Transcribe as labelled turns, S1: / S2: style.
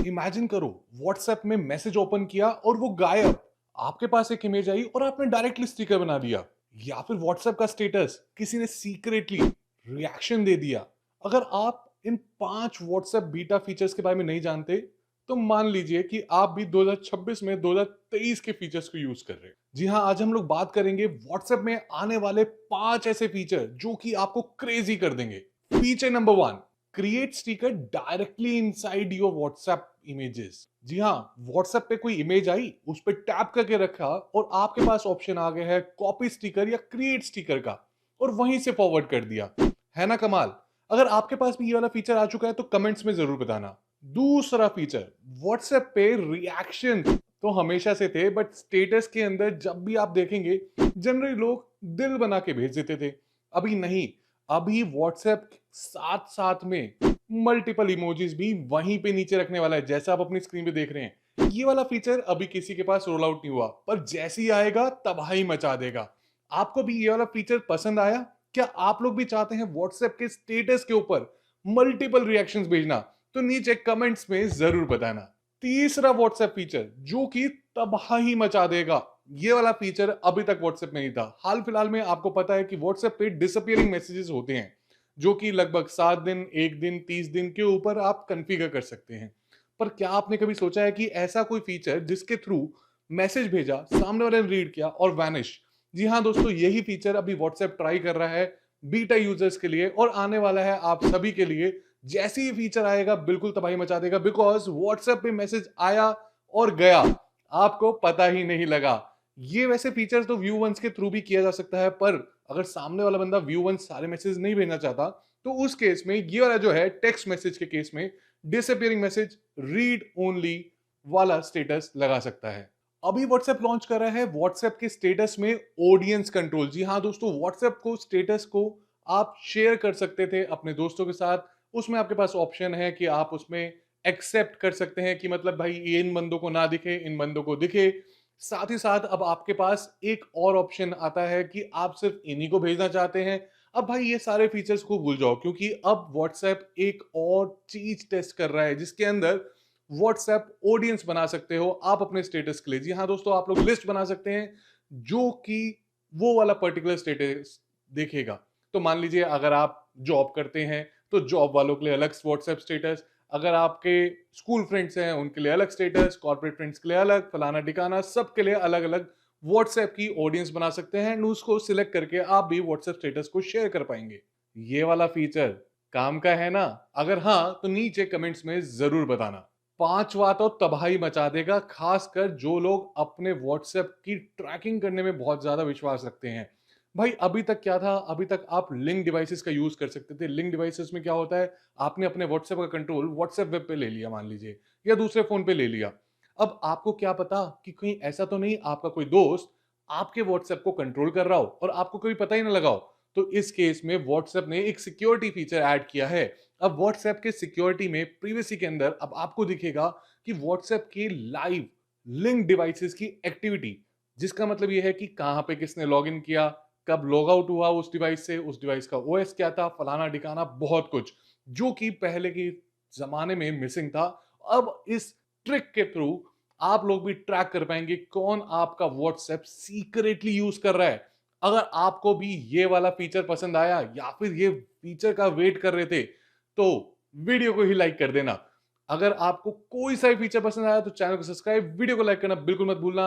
S1: Imagine करो, WhatsApp में message open किया और वो गायब। आपके पास एक इमेज आई और आपने डायरेक्टली स्टिकर बना दिया। या फिर व्हाट्सएप का स्टेटस किसी ने सीक्रेटली रिएक्शन दे दिया। अगर आप इन 5 व्हाट्सएप बीटा फीचर्स के बारे में नहीं जानते, तो मान लीजिए कि आप भी 2026 में 2023 के फीचर्स को यूज कर रहे हैं। जी हाँ, आज हम लोग बात करेंगे व्हाट्सएप में आने वाले 5 ऐसे फीचर जो कि आपको क्रेजी कर देंगे। Feature number 1, create sticker directly inside your WhatsApp images. जी हाँ, व्हाट्सएप पे कोई इमेज आई, उस पर टैप करके रखा और आपके पास ऑप्शन आ गया है कॉपी स्टिकर या क्रिएट स्टिकर का, और वहीं से फॉरवर्ड कर दिया। है ना कमाल। अगर आपके पास भी ये वाला फीचर आ चुका है तो कमेंट्स में जरूर बताना। दूसरा फीचर, व्हाट्सएप पे रिएक्शन तो हमेशा से थे, बट स्टेटस के अंदर जब भी आप देखेंगे जनरली लोग दिल बना के भेज देते थे। अभी नहीं, अभी व्हाट्सएप साथ साथ में मल्टीपल इमोजीज भी वहीं पे नीचे रखने वाला है, जैसा आप अपनी स्क्रीन पे देख रहे हैं। ये वाला फीचर अभी किसी के पास रोल आउट नहीं हुआ, पर जैसे ही आएगा तबाही मचा देगा। आपको भी ये वाला फीचर पसंद आया? क्या आप लोग भी चाहते हैं व्हाट्सएप के स्टेटस के ऊपर मल्टीपल रिएक्शंस भेजना? तो नीचे कमेंट्स में जरूर बताना। तीसरा व्हाट्सएप फीचर जो कि तबाही मचा देगा, ये वाला फीचर अभी तक व्हाट्सएप में नहीं था। हाल फिलहाल में आपको पता है कि व्हाट्सएप पे डिसअपियरिंग मैसेजेस होते हैं, जो कि लगभग 7 दिन, 1 दिन, 30 दिन के ऊपर आप कॉन्फ़िगर कर सकते हैं। पर क्या आपने कभी सोचा है कि ऐसा कोई फीचर जिसके थ्रू मैसेज भेजा, सामने वाले ने रीड किया और वैनिश? जी हाँ दोस्तों, यही फीचर अभी व्हाट्सएप ट्राई कर रहा है बीटा यूजर्स के लिए, और आने वाला है आप सभी के लिए। जैसे ही फीचर आएगा बिल्कुल तबाही मचा देगा, बिकॉज व्हाट्सएप पे मैसेज आया और गया, आपको पता ही नहीं लगा। ये वैसे फीचर तो व्यू वंस के थ्रू भी किया जा सकता है, पर अगर सामने वाला बंदा व्यू वंस सारे मैसेज नहीं भेजना चाहता, तो उस केस में ये वाला जो है टेक्स्ट मैसेज के केस में डिसअपियरिंग मैसेज रीड ओनली वाला स्टेटस लगा सकता है। अभी व्हाट्सएप लॉन्च कर रहा है व्हाट्सएप के स्टेटस में ऑडियंस कंट्रोल। जी हाँ दोस्तों, व्हाट्सएप को स्टेटस को आप शेयर कर सकते थे अपने दोस्तों के साथ। उसमें आपके पास ऑप्शन है कि आप उसमें एक्सेप्ट कर सकते हैं कि मतलब भाई ये इन बंदों को ना दिखे, इन बंदों को दिखे। साथ ही साथ अब आपके पास एक और ऑप्शन आता है कि आप सिर्फ इन्हीं को भेजना चाहते हैं। अब भाई ये सारे फीचर्स को भूल जाओ, क्योंकि अब व्हाट्सएप एक और चीज टेस्ट कर रहा है, जिसके अंदर व्हाट्सएप ऑडियंस बना सकते हो आप अपने स्टेटस के लिए। जी हाँ दोस्तों, आप लोग लिस्ट बना सकते हैं जो कि वो वाला पर्टिकुलर स्टेटस देखेगा। तो मान लीजिए अगर आप जॉब करते हैं तो जॉब वालों के लिए अलग व्हाट्सएप स्टेटस, अगर आपके स्कूल फ्रेंड्स हैं उनके लिए अलग स्टेटस, कॉर्पोरेट फ्रेंड्स के लिए अलग, फलाना ठिकाना, सबके लिए अलग अलग व्हाट्सएप की ऑडियंस बना सकते हैं, एंड उसको सिलेक्ट करके आप भी व्हाट्सएप स्टेटस को शेयर कर पाएंगे। ये वाला फीचर काम का है ना? अगर हाँ तो नीचे कमेंट्स में जरूर बताना। पांचवा तो तबाही मचा देगा, खासकर जो लोग अपने व्हाट्सएप की ट्रैकिंग करने में बहुत ज्यादा विश्वास रखते हैं। भाई अभी तक क्या था, अभी तक आप लिंक डिवाइसेस का यूज कर सकते थे। लिंक डिवाइसेस में क्या होता है, आपने अपने व्हाट्सएप का कंट्रोल व्हाट्सएप वेब पे ले लिया मान लीजिए, या दूसरे फोन पे ले लिया। अब आपको क्या पता कि कहीं ऐसा तो नहीं आपका कोई दोस्त आपके व्हाट्सएप को कंट्रोल कर रहा हो और आपको कभी पता ही ना लगा हो। तो इस केस में व्हाट्सएप ने एक सिक्योरिटी फीचर ऐड किया है। अब व्हाट्सएप के सिक्योरिटी में प्रीवेसी के अंदर अब आपको दिखेगा कि व्हाट्सएप की लाइव लिंक डिवाइसेस की एक्टिविटी, जिसका मतलब यह है कि कहां पे किसने लॉगिन किया, कब लॉग आउट हुआ उस डिवाइस से, उस डिवाइस का ओएस क्या था, फलाना ठिकाना, बहुत कुछ, जो कि पहले के जमाने में मिसिंग था। अब इस ट्रिक के थ्रू आप लोग भी ट्रैक कर पाएंगे कौन आपका व्हाट्सएप सीक्रेटली यूज कर रहा है। अगर आपको भी ये वाला फीचर पसंद आया या फिर ये फीचर का वेट कर रहे थे, तो वीडियो को ही लाइक कर देना। अगर आपको कोई सा भी फीचर पसंद आया तो चैनल को सब्सक्राइब, वीडियो को लाइक करना बिल्कुल मत भूलना।